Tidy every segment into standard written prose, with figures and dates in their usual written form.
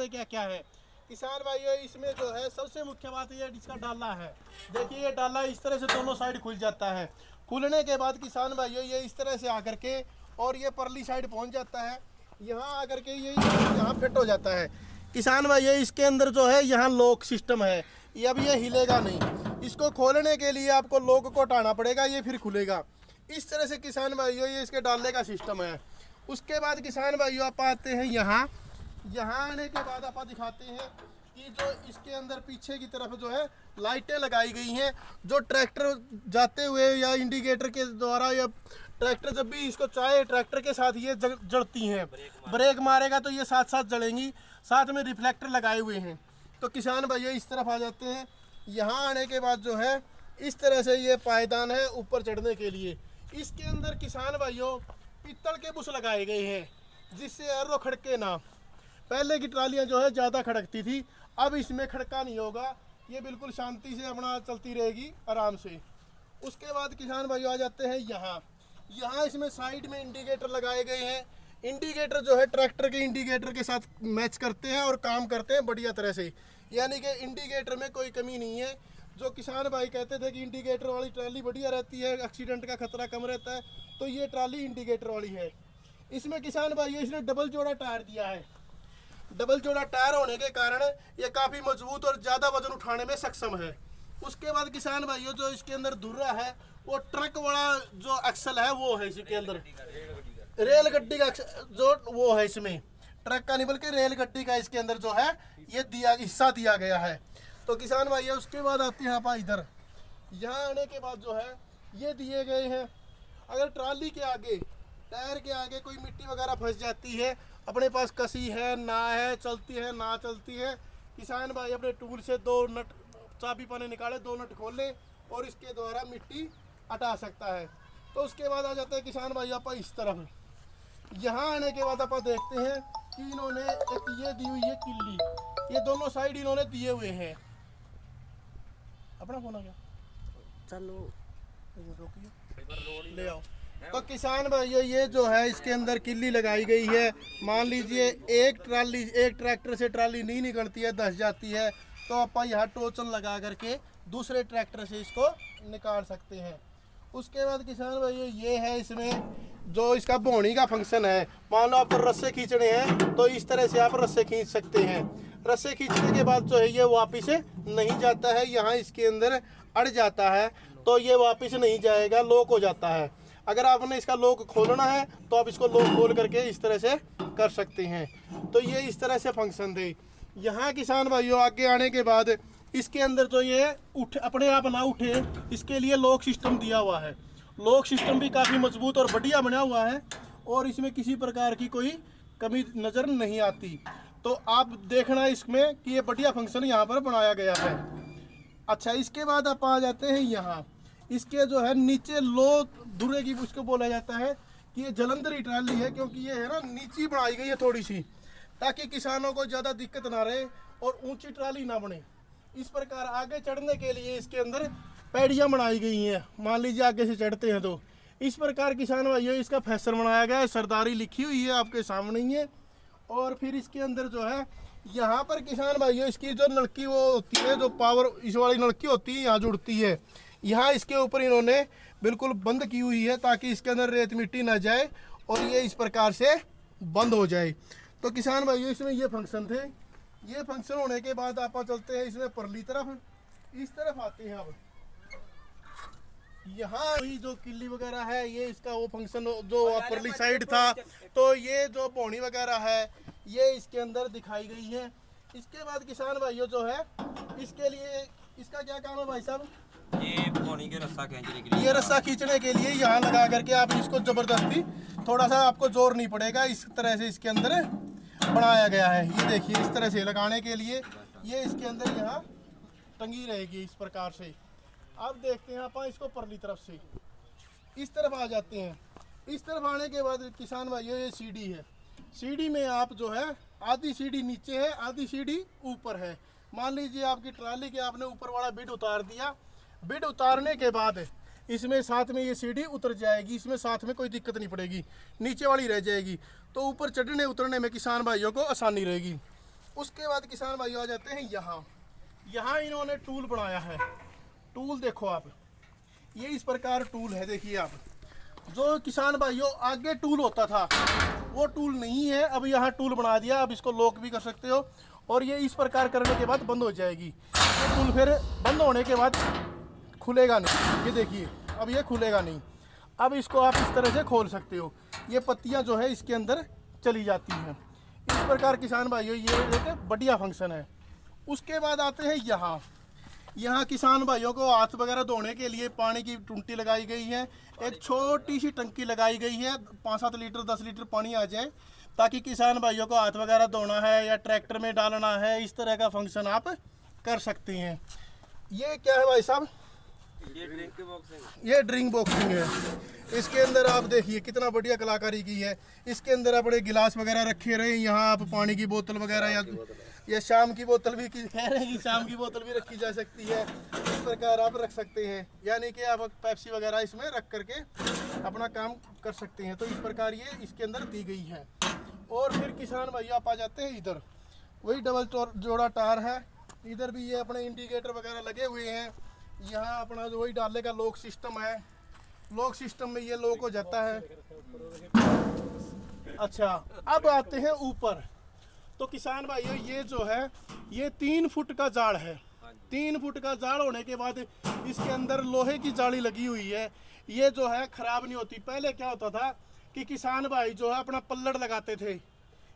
इसमें क्या क्या है किसान भाइयों। इसमें जो है सबसे मुख्य बात ये इसका डाला है। देखिए ये डाला इस तरह से दोनों साइड खुल जाता है। खुलने के बाद किसान भाइयों ये इस तरह से आकर के और ये परली साइड पहुंच जाता है। यहाँ आकर के ये यहाँ फिट हो जाता है किसान भाइयों। इसके अंदर जो है यहाँ लॉक सिस्टम है, ये अब ये हिलेगा नहीं। इसको खोलने के लिए आपको लॉक को हटाना पड़ेगा, ये फिर खुलेगा। इस तरह से किसान भाइयों ये इसके डालने का सिस्टम है। उसके बाद किसान भाइयों आप आते हैं यहाँ आने के बाद आप दिखाते हैं कि जो इसके अंदर पीछे की तरफ जो है लाइटें लगाई गई हैं, जो ट्रैक्टर जाते हुए या इंडिकेटर के द्वारा या ट्रैक्टर जब भी इसको चाहे ट्रैक्टर के साथ ये जलती हैं। ब्रेक मारेगा तो ये साथ साथ जलेंगी, साथ में रिफ्लेक्टर लगाए हुए हैं। तो किसान भाइयों इस तरफ आ जाते हैं। यहाँ आने के बाद जो है इस तरह से ये पायदान है ऊपर चढ़ने के लिए। इसके अंदर किसान भाइयों पीतल के बुश लगाए गए हैं जिससे एरो खड़के ना। पहले की ट्रालियाँ जो है ज़्यादा खड़कती थी, अब इसमें खड़का नहीं होगा, ये बिल्कुल शांति से अपना चलती रहेगी आराम से। उसके बाद किसान भाइयों आ जाते हैं यहाँ इसमें साइड में इंडिकेटर लगाए गए हैं। इंडिकेटर जो है ट्रैक्टर के इंडिकेटर के साथ मैच करते हैं और काम करते हैं बढ़िया तरह से, यानी कि इंडिकेटर में कोई कमी नहीं है। जो किसान भाई कहते थे कि इंडिकेटर वाली ट्राली बढ़िया रहती है, एक्सीडेंट का खतरा कम रहता है, तो ये ट्राली इंडिकेटर वाली है। इसमें किसान भाई इसने डबल जोड़ा टायर दिया है। डबल जोड़ा टायर होने के कारण ये काफ़ी मजबूत और ज़्यादा वजन उठाने में सक्षम है। उसके बाद किसान भाइयों जो इसके अंदर धुर्रा है वो ट्रक वाला जो एक्सल है वो है इसके अंदर, रेल गड्डी का जो वो है, इसमें ट्रक का नहीं बल्कि रेल गड्डी का इसके अंदर जो है ये हिस्सा दिया गया है। तो किसान भाइयों उसके बाद आते हैं आप इधर, यहाँ आने के बाद जो है ये दिए गए हैं। अगर ट्राली के आगे टायर के आगे कोई मिट्टी वगैरह फंस जाती है, अपने पास कसी है ना है, चलती है ना चलती है, किसान भाई अपने टूल से 2 नट चाबी पाने निकाले, 2 नट खोल ले और इसके द्वारा मिट्टी हटा सकता है। तो उसके बाद आ जाते हैं किसान भाई आप इस तरफ। यहाँ आने के बाद आप देखते हैं कि इन्होंने एक ये दी हुई है किल्ली, ये दोनों साइड इन्होंने दिए हुए हैं। अपना फोन आ गया, चलो रोकिए ले आओ। तो किसान भाइयों ये जो है इसके अंदर किल्ली लगाई गई है। मान लीजिए एक ट्रैक्टर से ट्राली नहीं निकलती है, धंस जाती है, तो आप यहाँ टोचन लगा करके दूसरे ट्रैक्टर से इसको निकाल सकते हैं। उसके बाद किसान भाइयों ये है इसमें जो इसका बोनी का फंक्शन है। मान लो आप रस्से खींचने हैं तो इस तरह से आप रस्से खींच सकते हैं। रस्से खींचने के बाद जो है ये वापस नहीं जाता है, यहाँ इसके अंदर अड़ जाता है तो ये वापस नहीं जाएगा, लॉक हो जाता है। अगर आपने इसका लॉक खोलना है तो आप इसको लॉक खोल करके इस तरह से कर सकते हैं। तो ये इस तरह से फंक्शन दे। यहाँ किसान भाइयों आगे आने के बाद इसके अंदर जो ये अपने आप ना उठे, इसके लिए लॉक सिस्टम दिया हुआ है। लॉक सिस्टम भी काफ़ी मजबूत और बढ़िया बना हुआ है और इसमें किसी प्रकार की कोई कमी नज़र नहीं आती। तो आप देखना इसमें कि ये बढ़िया फंक्शन यहाँ पर बनाया गया है। अच्छा, इसके बाद आप आ जाते हैं यहाँ, इसके जो है नीचे लो धुरे की उसको बोला जाता है कि ये जलंधरी ट्राली है, क्योंकि ये है ना नीची बनाई गई है थोड़ी सी, ताकि किसानों को ज़्यादा दिक्कत ना रहे और ऊंची ट्राली ना बने। इस प्रकार आगे चढ़ने के लिए इसके अंदर पैड़ियाँ बनाई गई हैं। मान लीजिए आगे से चढ़ते हैं तो इस प्रकार किसान भाइयों इसका फैसल बनाया गया है, सरदारी लिखी हुई है आपके सामने ही है। और फिर इसके अंदर जो है यहाँ पर किसान भाइयों इसकी जो नलकी वो होती है, जो पावर इस वाली नलकी होती है यहाँ जुड़ती है, यहाँ इसके ऊपर इन्होंने बिल्कुल बंद की हुई है ताकि इसके अंदर रेत मिट्टी ना जाए और ये इस प्रकार से बंद हो जाए। तो किसान भाइयों इसमें ये फंक्शन थे। ये फंक्शन होने के बाद आप चलते हैं इसमें परली तरफ, इस तरफ आते हैं। अब यहाँ जो किल्ली वगैरह है ये इसका वो फंक्शन जो परली साइड था, तो ये जो पौनी वगैरह है ये इसके अंदर दिखाई गई है। इसके बाद किसान भाइयों जो है इसके लिए इसका क्या काम है भाई साहब? ये पौनी के रस्सा खींचने के लिए, ये रस्सा खींचने के लिए यहाँ लगा करके आप इसको जबरदस्ती थोड़ा सा आपको जोर नहीं पड़ेगा, इस तरह से इसके अंदर बनाया गया है। ये देखिए इस तरह से लगाने के लिए ये इसके अंदर यहाँ टंगी रहेगी इस प्रकार से। अब देखते हैं आप इसको परली तरफ से इस तरफ आ जाते हैं। इस तरफ आने के बाद किसान भाइयों ये सीढ़ी है। सीढ़ी में आप जो है आधी सीढ़ी नीचे है, आधी सीढ़ी ऊपर है। मान लीजिए आपकी ट्राली के आपने ऊपर वाला बिड उतार दिया, बिड उतारने के बाद इसमें साथ में ये सीढ़ी उतर जाएगी, इसमें साथ में कोई दिक्कत नहीं पड़ेगी, नीचे वाली रह जाएगी। तो ऊपर चढ़ने उतरने में किसान भाइयों को आसानी रहेगी। उसके बाद किसान भाइयों आ जाते हैं यहाँ। यहाँ इन्होंने टूल बनाया है। टूल देखो आप, ये इस प्रकार टूल है। देखिए आप, जो किसान भाइयों आगे टूल होता था वो टूल नहीं है, अब यहाँ टूल बना दिया। अब इसको लॉक भी कर सकते हो और ये इस प्रकार करने के बाद बंद हो जाएगी। ये टूल फिर बंद होने के बाद खुलेगा नहीं। ये देखिए, अब ये खुलेगा नहीं। अब इसको आप इस तरह से खोल सकते हो। ये पत्तियाँ जो है इसके अंदर चली जाती हैं। इस प्रकार किसान भाइयों ये एक बढ़िया फंक्शन है। उसके बाद आते हैं यहाँ। यहाँ किसान भाइयों को हाथ वगैरह धोने के लिए पानी की टुंटी लगाई गई है। एक छोटी सी टंकी लगाई गई है, 5-7 लीटर 10 लीटर पानी आ जाए, ताकि किसान भाइयों को हाथ वगैरह धोना है या ट्रैक्टर में डालना है, इस तरह का फंक्शन आप कर सकते हैं। ये क्या है भाई साहब? ये ड्रिंक बॉक्सिंग है। इसके अंदर आप देखिए कितना बढ़िया कलाकारी की है। इसके अंदर अपने गिलास वगैरह रखे रहे। यहाँ आप पानी की बोतल वगैरह या शाम की बोतल भी कह रहे हैं कि शाम की बोतल भी रखी जा सकती है। इस प्रकार आप रख सकते हैं, यानी कि आप पेप्सी वगैरह इसमें रख करके अपना काम कर सकते हैं। तो इस प्रकार ये इसके अंदर दी गई है। और फिर किसान भाई आप आ जाते हैं इधर। वही डबल जोड़ा टायर है। इधर भी ये अपने इंडिकेटर वगैरह लगे हुए हैं। यहाँ अपना जो वही डालने का लॉक सिस्टम है। लॉक सिस्टम में ये लॉक हो जाता है। अच्छा, अब आते हैं ऊपर। तो किसान भाइयों ये जो है ये 3 फुट का जाड़ है। 3 फुट का जाड़ होने के बाद इसके अंदर लोहे की जाली लगी हुई है। ये जो है खराब नहीं होती। पहले क्या होता था कि किसान भाई जो है अपना पल्लड़ लगाते थे,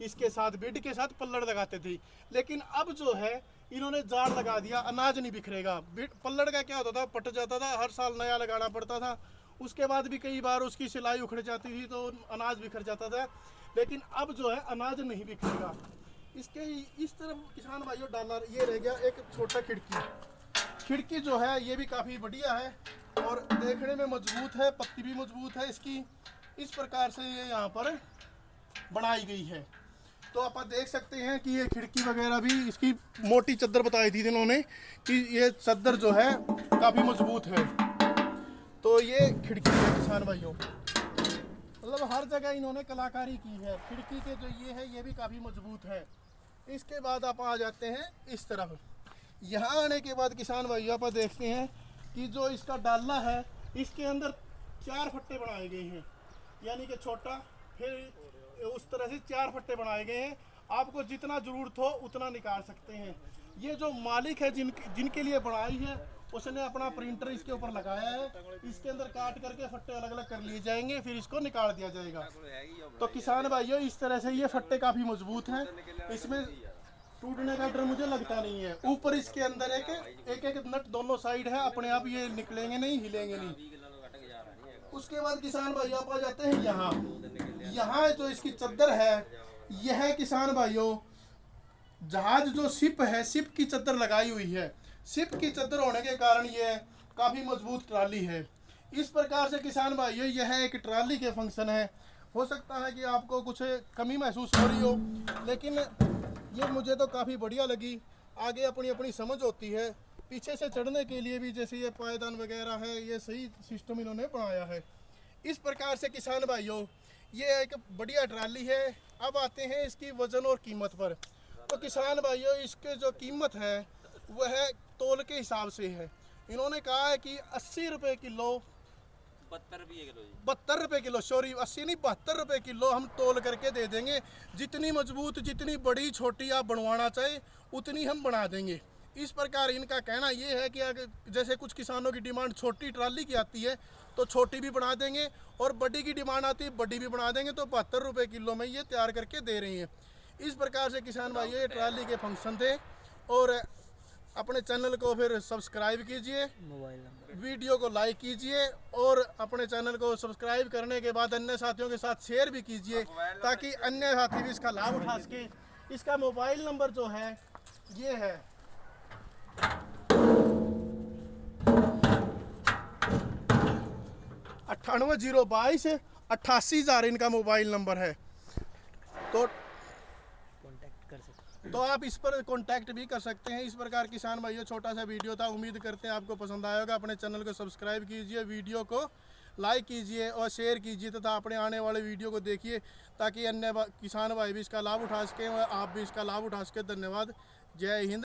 इसके साथ बिड के साथ पल्लड़ लगाते थे। लेकिन अब जो है इन्होंने जाड़ लगा दिया, अनाज नहीं बिखरेगा। पल्लड़ का क्या होता था, पट जाता था, हर साल नया लगाना पड़ता था। उसके बाद भी कई बार उसकी सिलाई उखड़ जाती थी तो अनाज बिखर जाता था। लेकिन अब जो है अनाज नहीं बिखरेगा। इसके इस तरफ किसान भाइयों डालर ये रह गया एक छोटा खिड़की जो है ये भी काफ़ी बढ़िया है और देखने में मजबूत है। पत्ती भी मजबूत है इसकी। इस प्रकार से ये यहाँ पर बनाई गई है। तो आप देख सकते हैं कि ये खिड़की वगैरह भी इसकी मोटी चद्दर बताई थी इन्होंने कि ये चद्दर जो है काफ़ी मजबूत है। तो ये खिड़की है किसान भाइयों, मतलब हर जगह इन्होंने कलाकारी की है। खिड़की के जो ये है ये भी काफ़ी मजबूत है। इसके बाद आप आ जाते हैं इस तरफ। यहाँ आने के बाद किसान भाइयों आप देखते हैं कि जो इसका डाला है इसके अंदर 4 फट्टे बनाए गए हैं, यानी कि छोटा फिर उस तरह से 4 फट्टे बनाए गए हैं। आपको जितना ज़रूरत हो उतना निकाल सकते हैं। ये जो मालिक है जिनके लिए बनाई है उसने अपना प्रिंटर इसके ऊपर लगाया है। इसके अंदर काट करके फट्टे अलग अलग कर लिए जाएंगे, फिर इसको निकाल दिया जाएगा। तो किसान भाइयों इस तरह से ये फट्टे काफ़ी मजबूत हैं, इसमें टूटने का डर मुझे लगता नहीं है। ऊपर इसके अंदर एक नट दोनों साइड है, अपने आप ये निकलेंगे नहीं, हिलेंगे नहीं। उसके बाद किसान भाइयों आप आ जाते हैं यहाँ जो इसकी चद्दर है यह है किसान भाइयों जहाज जो शिप है, शिप की चद्दर लगाई हुई है। शिप की चद्दर होने के कारण ये काफ़ी मजबूत ट्राली है। इस प्रकार से किसान भाइयों यह एक ट्राली के फंक्शन है। हो सकता है कि आपको कुछ कमी महसूस हो रही हो, लेकिन ये मुझे तो काफ़ी बढ़िया लगी। आगे अपनी अपनी समझ होती है। पीछे से चढ़ने के लिए भी जैसे ये पायदान वगैरह है, ये सही सिस्टम इन्होंने बनाया है। इस प्रकार से किसान भाइयों ये एक बढ़िया ट्राली है। अब आते हैं इसकी वज़न और कीमत पर। तो किसान भाइयों इसके जो कीमत है वह तोल के हिसाब से है। इन्होंने कहा है कि 80 रुपये किलो, 72 रुपये किलो, सॉरी 80 नहीं 72 रुपये किलो हम तोल करके दे देंगे। जितनी मजबूत, जितनी बड़ी छोटी आप बनवाना चाहे उतनी हम बना देंगे। इस प्रकार इनका कहना ये है कि अगर जैसे कुछ किसानों की डिमांड छोटी ट्राली की आती है तो छोटी भी बना देंगे, और बड़ी की डिमांड आती है बड़ी भी बना देंगे। तो 72 रुपये किलो में ये तैयार करके दे रही हैं। इस प्रकार से किसान भाई ये ट्राली के फंक्शन थे। और अपने चैनल को फिर सब्सक्राइब कीजिए, वीडियो को लाइक कीजिए, और अपने चैनल को सब्सक्राइब करने के बाद अन्य साथियों के साथ शेयर भी कीजिए ताकि अन्य साथी भी इसका लाभ उठा सके। इसका मोबाइल नंबर जो है ये है 9802 88,000 इनका मोबाइल नंबर है। तो आप इस पर कांटेक्ट भी कर सकते हैं। इस प्रकार किसान भाइयों छोटा सा वीडियो था, उम्मीद करते हैं आपको पसंद आएगा। अपने चैनल को सब्सक्राइब कीजिए, वीडियो को लाइक कीजिए और शेयर कीजिए तथा अपने आने वाले वीडियो को देखिए ताकि अन्य किसान भाई भी इसका लाभ उठा सकें और आप भी इसका लाभ उठा सकें। धन्यवाद। जय हिंद।